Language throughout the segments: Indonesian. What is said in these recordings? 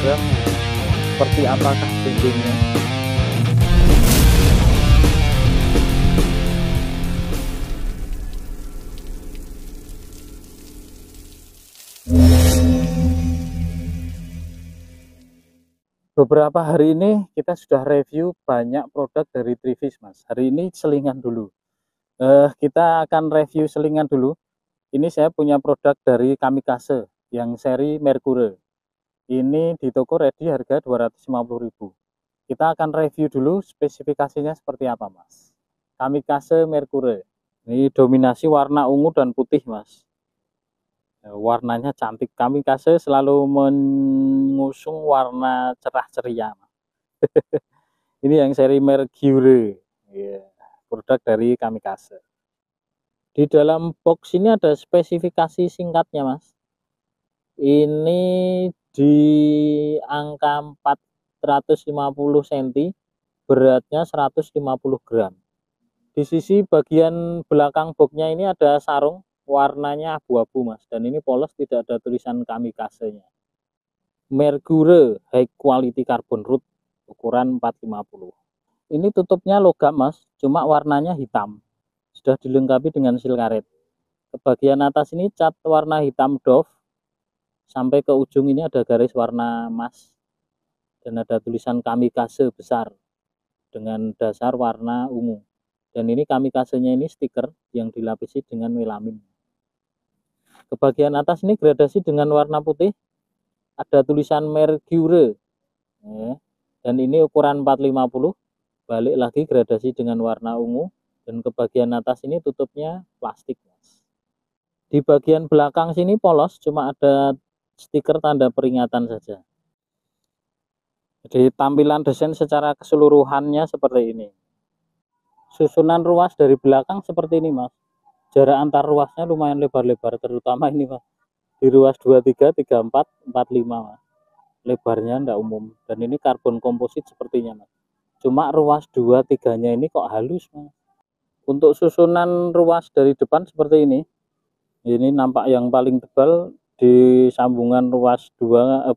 Instagram seperti apakah dindingnya. Beberapa hari ini kita sudah review banyak produk dari Trivis, Mas. Hari ini selingan dulu. Kita akan review selingan dulu. Ini saya punya produk dari Kamikaze yang seri Mercure. Ini di toko ready harga 250.000. Kita akan review dulu spesifikasinya seperti apa, Mas. Kamikaze Mercure. Ini dominasi warna ungu dan putih, Mas. Warnanya cantik. Kamikaze selalu mengusung warna cerah ceria. Ini yang seri Mercure, produk dari Kamikaze. Di dalam box ini ada spesifikasi singkatnya, Mas. Ini di angka 450 cm, beratnya 150 gram. Di sisi bagian belakang boxnya ini ada sarung, warnanya abu-abu, Mas, dan ini polos, tidak ada tulisan Kamikaze-nya. Mercure High Quality Carbon Root ukuran 450. Ini tutupnya logam, Mas, cuma warnanya hitam, sudah dilengkapi dengan seal karet. Ke bagian atas ini cat warna hitam doff, sampai ke ujung ini ada garis warna emas dan ada tulisan Kamikaze besar dengan dasar warna ungu. Dan ini Kamikaze-nya ini stiker yang dilapisi dengan melamin. Ke bagian atas ini gradasi dengan warna putih, ada tulisan Mercure, dan ini ukuran 450. Balik lagi gradasi dengan warna ungu, dan ke bagian atas ini tutupnya plastik. Di bagian belakang sini polos, cuma ada stiker tanda peringatan saja. Jadi tampilan desain secara keseluruhannya seperti ini. Susunan ruas dari belakang seperti ini, Mas. Jarak antar ruasnya lumayan lebar-lebar, terutama ini, Mas. Di ruas 23, 34, 45, Mas. Lebarnya enggak umum. Dan ini karbon komposit sepertinya, Mas. Cuma ruas 23-nya ini kok halus, Mas. Untuk susunan ruas dari depan seperti ini. Ini nampak yang paling tebal di sambungan ruas 3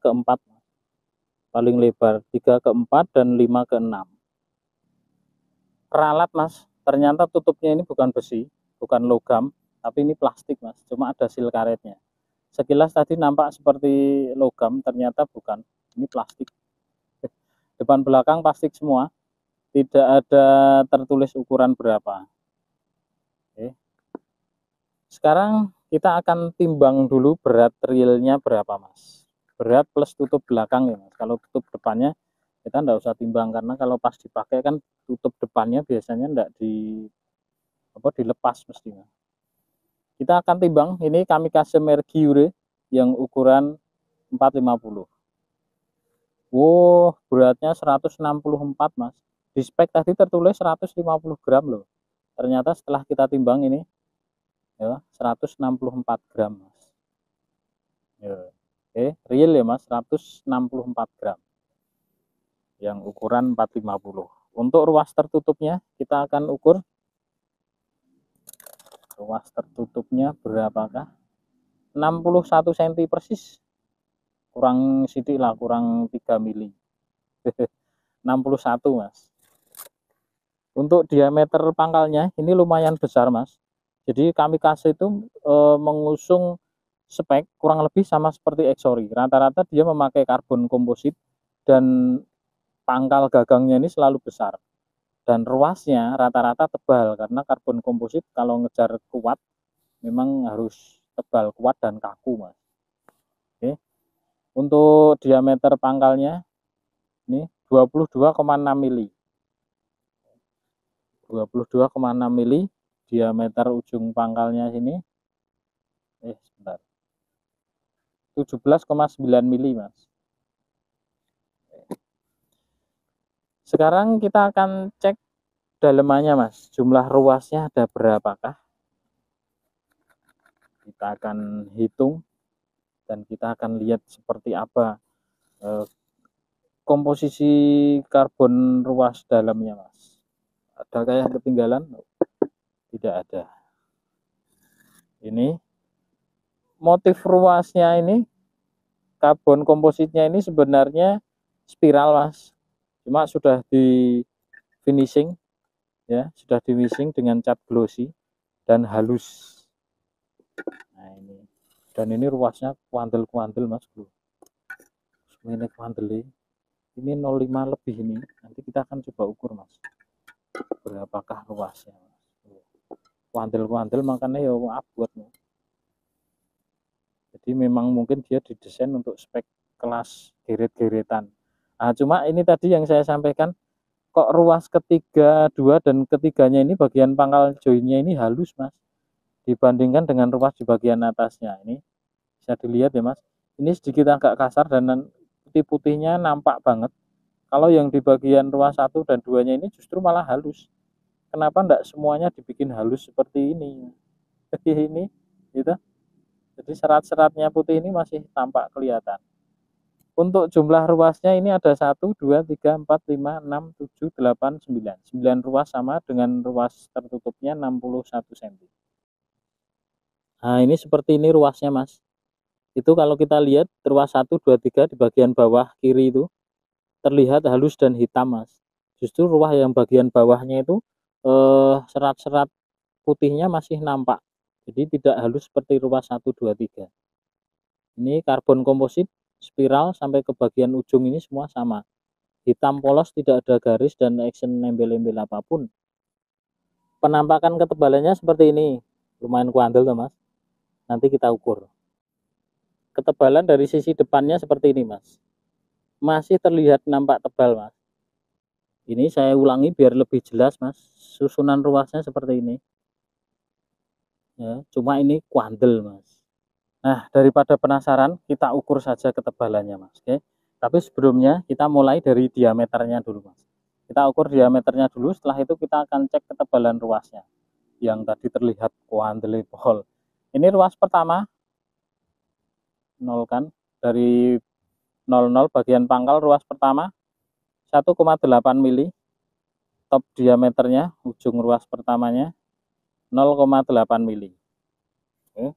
ke 4. Paling lebar 3 ke 4 dan 5 ke 6. Ralat, Mas, ternyata tutupnya ini bukan besi, bukan logam, tapi ini plastik, Mas, cuma ada seal karetnya. Sekilas tadi nampak seperti logam, ternyata bukan, ini plastik. Depan belakang plastik semua, tidak ada tertulis ukuran berapa. Oke. Sekarang kita akan timbang dulu berat realnya berapa, Mas. Berat plus tutup belakang ya, Mas. Kalau tutup depannya kita enggak usah timbang, karena kalau pas dipakai kan tutup depannya biasanya enggak dilepas mestinya. Kita akan timbang, ini Kamikaze Mercure yang ukuran 450. Wow, beratnya 164, Mas. Di spek tadi tertulis 150 gram loh. Ternyata setelah kita timbang ini ya 164 gram, Mas. Ya. Oke, real ya, Mas, 164 gram. Yang ukuran 450. Untuk ruas tertutupnya kita akan ukur ruas tertutupnya berapakah. 61 cm persis, kurang sidik lah, kurang 3 mili. 61, Mas. Untuk diameter pangkalnya ini lumayan besar, Mas. Jadi Kamikaze itu mengusung spek kurang lebih sama seperti Exori. Rata-rata dia memakai karbon komposit dan pangkal gagangnya ini selalu besar, dan ruasnya rata-rata tebal, karena karbon komposit kalau ngejar kuat memang harus tebal, kuat, dan kaku, Mas. Oke. Untuk diameter pangkalnya ini 22,6 mili. 22,6 mili diameter ujung pangkalnya sini. Sebentar. 17,9 mili, Mas. Sekarang kita akan cek dalemannya, Mas. Jumlah ruasnya ada berapakah? Kita akan hitung dan kita akan lihat seperti apa komposisi karbon ruas dalamnya, Mas. Adakah yang ketinggalan? Tidak ada. Ini motif ruasnya ini karbon kompositnya ini sebenarnya spiral Mas, cuma sudah di finishing ya, sudah di finishing dengan cat glossy dan halus. Nah ini, dan ini ruasnya kuandel-kuandel Mas bro, ini kuandel ini 05 lebih ini, nanti kita akan coba ukur Mas berapakah ruasnya Mas. Kuandel-kuandel makanya ya abot. Jadi memang mungkin dia didesain untuk spek kelas geret-geretan. Nah, cuma ini tadi yang saya sampaikan, kok ruas ketiga, dua, dan ketiganya ini bagian pangkal joinnya ini halus Mas, dibandingkan dengan ruas di bagian atasnya. Ini bisa dilihat ya Mas, ini sedikit agak kasar dan putih-putihnya nampak banget. Kalau yang di bagian ruas 1 dan 2-nya ini justru malah halus. Kenapa enggak semuanya dibikin halus seperti ini? Ini gitu. Jadi serat-seratnya putih ini masih tampak kelihatan. Untuk jumlah ruasnya ini ada 1, 2, 3, 4, 5, 6, 7, 8, 9. 9 ruas sama dengan ruas tertutupnya 61 cm. Nah ini seperti ini ruasnya Mas. Itu kalau kita lihat ruas 1, 2, 3 di bagian bawah kiri itu terlihat halus dan hitam Mas. Justru ruas yang bagian bawahnya itu serat-serat putihnya masih nampak. Jadi tidak halus seperti ruas 1, 2, 3. Ini karbon komposit spiral sampai ke bagian ujung ini semua sama. Hitam polos, tidak ada garis dan action embel-embel apapun. Penampakan ketebalannya seperti ini. Lumayan kuandel tuh Mas. Nanti kita ukur. Ketebalan dari sisi depannya seperti ini Mas. Masih terlihat nampak tebal Mas. Ini saya ulangi biar lebih jelas Mas. Susunan ruasnya seperti ini. Ya, cuma ini kuandel Mas. Nah, daripada penasaran, kita ukur saja ketebalannya Mas. Oke. Tapi sebelumnya kita mulai dari diameternya dulu Mas. Kita ukur diameternya dulu, setelah itu kita akan cek ketebalan ruasnya. Yang tadi terlihat kuandel pol. Ini ruas pertama 0 kan, dari 00 bagian pangkal ruas pertama 1,8 mili. Top diameternya ujung ruas pertamanya 0,8 mili. Oke.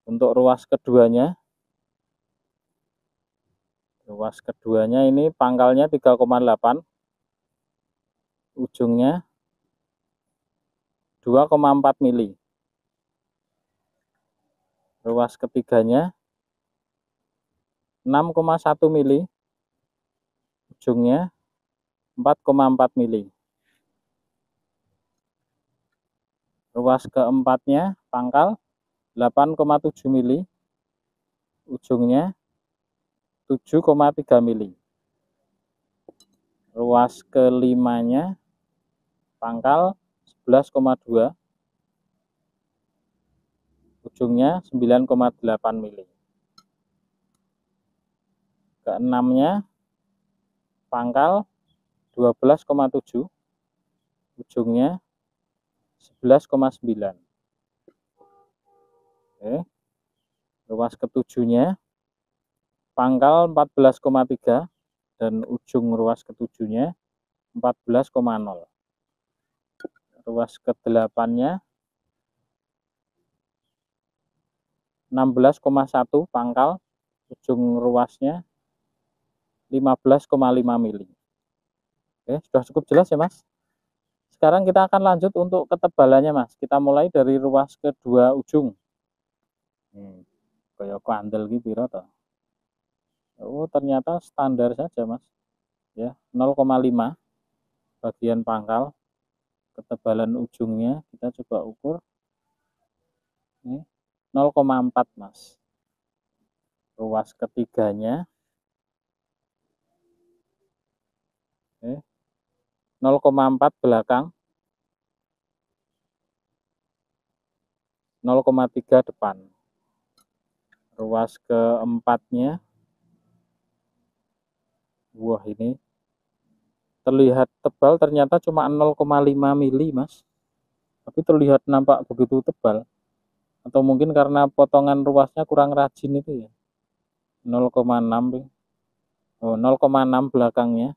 Untuk ruas keduanya ini pangkalnya 3,8, ujungnya 2,4 mili. Ruas ketiganya 6,1 mili, ujungnya 4,4 mili. Ruas keempatnya pangkal 8,7 mili, ujungnya 7,3 mili. Ruas kelimanya pangkal 11,2, ujungnya 9,8 mili. Keenamnya pangkal 12,7, ujungnya 11,9. Oke. Ruas ketujuhnya pangkal 14,3 dan ujung ruas ketujuhnya 14,0. Ruas kedelapannya 16,1 pangkal, ujung ruasnya 15,5 mili. Oke, sudah cukup jelas ya Mas. Sekarang kita akan lanjut untuk ketebalannya Mas. Kita mulai dari ruas kedua ujung. Kayak kandel gitu toh. Oh, ternyata standar saja Mas. Ya, 0,5 bagian pangkal. Ketebalan ujungnya kita coba ukur. Ini 0,4 Mas. Ruas ketiganya 0,4 belakang, 0,3 depan. Ruas keempatnya, wah ini terlihat tebal, ternyata cuma 0,5 mili Mas, tapi terlihat nampak begitu tebal. Atau mungkin karena potongan ruasnya kurang rajin itu ya. 0,6, oh 0,6 belakangnya,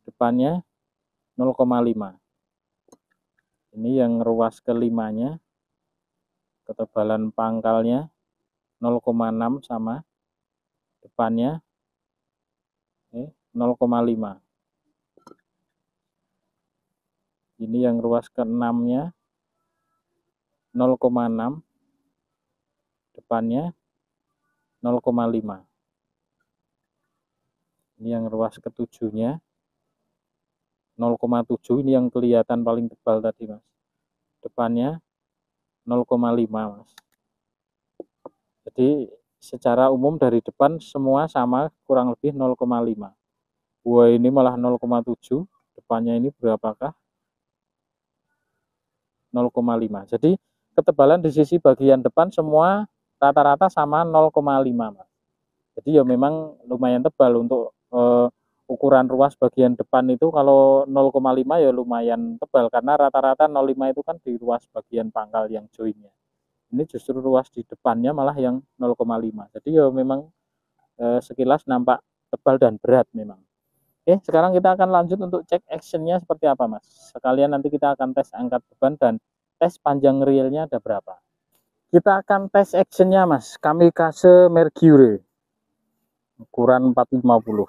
depannya 0,5. Ini yang ruas kelimanya, ketebalan pangkalnya 0,6 sama, depannya 0,5. Ini yang ruas ke-6-nya 0,6, depannya 0,5. Ini yang ruas ke-7-nya 0,7, ini yang kelihatan paling tebal tadi Mas. Depannya 0,5 Mas. Jadi secara umum dari depan semua sama, kurang lebih 0,5. Wah, ini malah 0,7. Depannya ini berapakah? 0,5. Jadi ketebalan di sisi bagian depan semua rata-rata sama 0,5 Mas. Jadi ya memang lumayan tebal untuk ukuran ruas bagian depan itu. Kalau 0,5 ya lumayan tebal, karena rata-rata 0,5 itu kan di ruas bagian pangkal yang joinnya. Ini justru ruas di depannya malah yang 0,5. Jadi ya memang sekilas nampak tebal dan berat memang. Oke, sekarang kita akan lanjut untuk cek actionnya seperti apa Mas. Sekalian nanti kita akan tes angkat beban dan tes panjang realnya ada berapa. Kita akan tes actionnya Mas, Kamikaze Mercury ukuran 450.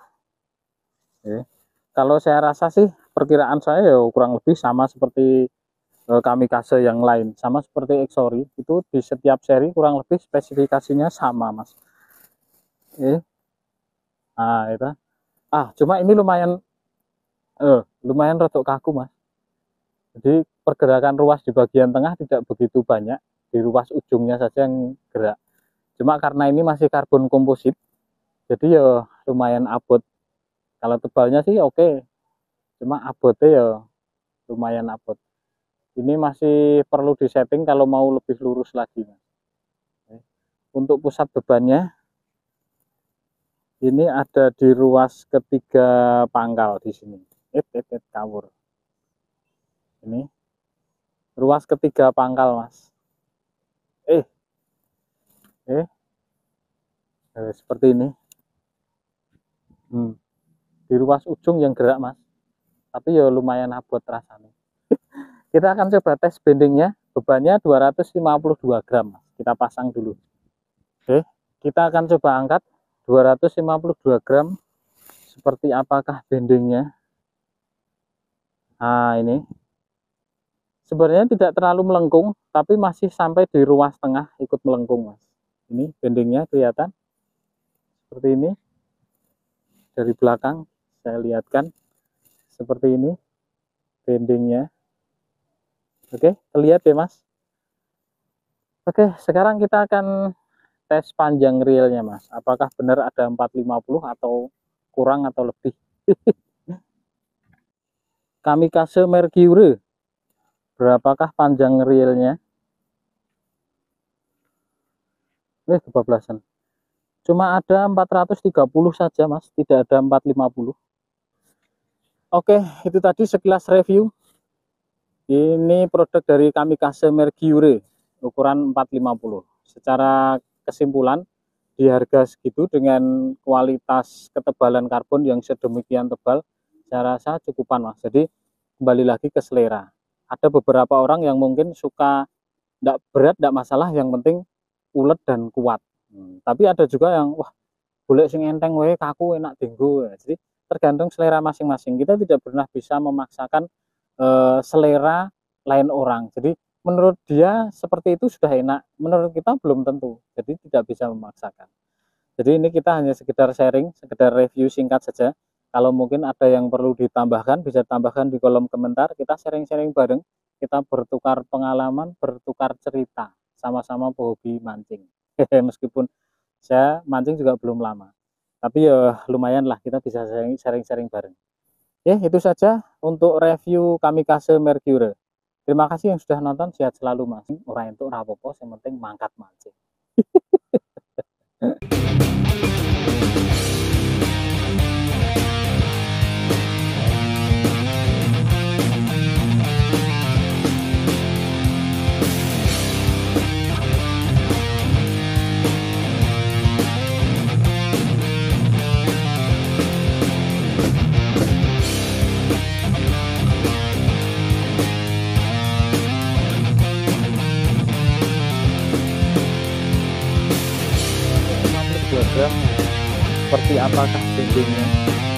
Oke. Kalau saya rasa sih perkiraan saya ya kurang lebih sama seperti Kamikaze yang lain, sama seperti Exori, itu di setiap seri kurang lebih spesifikasinya sama Mas. Oke. Nah itu. Cuma ini lumayan rotok kaku Mas. Jadi pergerakan ruas di bagian tengah tidak begitu banyak, di ruas ujungnya saja yang gerak. Cuma karena ini masih karbon komposit, jadi ya lumayan abot. Kalau tebalnya sih oke, cuma abotnya ya lumayan abot. Ini masih perlu disetting kalau mau lebih lurus lagi Mas. Untuk pusat bebannya ini ada di ruas ketiga pangkal di sini. Kawur. Ini ruas ketiga pangkal Mas. Seperti ini. Di ruas ujung yang gerak Mas. Tapi ya lumayan abot rasanya. Kita akan coba tes bendingnya. Bebannya 252 gram Mas. Kita pasang dulu. Oke, kita akan coba angkat 252 gram. Seperti apakah bendingnya? Nah ini sebenarnya tidak terlalu melengkung, tapi masih sampai di ruas tengah ikut melengkung Mas. Ini bendingnya kelihatan seperti ini. Dari belakang saya lihatkan seperti ini bendingnya. Oke, terlihat ya Mas. Oke, sekarang kita akan tes panjang realnya Mas. Apakah benar ada 450 atau kurang atau lebih. Kamikaze Mercury, berapakah panjang realnya? Kebablasan. Cuma ada 430 saja Mas, tidak ada 450. Oke, itu tadi sekilas review. Ini produk dari Kamikaze Mercury ukuran 450. Secara kesimpulan, di harga segitu dengan kualitas ketebalan karbon yang sedemikian tebal, saya rasa cukupan Mas. Jadi kembali lagi ke selera. Ada beberapa orang yang mungkin suka tidak berat, tidak masalah, yang penting ulet dan kuat. Tapi ada juga yang wah boleh sing enteng wae kaku enak dinggo. Jadi tergantung selera masing-masing. Kita tidak pernah bisa memaksakan selera lain orang. Jadi menurut dia seperti itu sudah enak, menurut kita belum tentu. Jadi tidak bisa memaksakan. Jadi ini kita hanya sekedar sharing, sekedar review singkat saja. Kalau mungkin ada yang perlu ditambahkan, bisa tambahkan di kolom komentar. Kita sharing-sharing bareng, kita bertukar pengalaman, bertukar cerita, sama-sama hobi mancing. Meskipun saya mancing juga belum lama, tapi ya lumayan lah, kita bisa sharing-sharing bareng. Ya, itu saja untuk review Kamikaze Mercury. Terima kasih yang sudah nonton, sehat selalu Mas. Orang itu rapopo, yang penting mangkat mancing. seperti apakah dindingnya.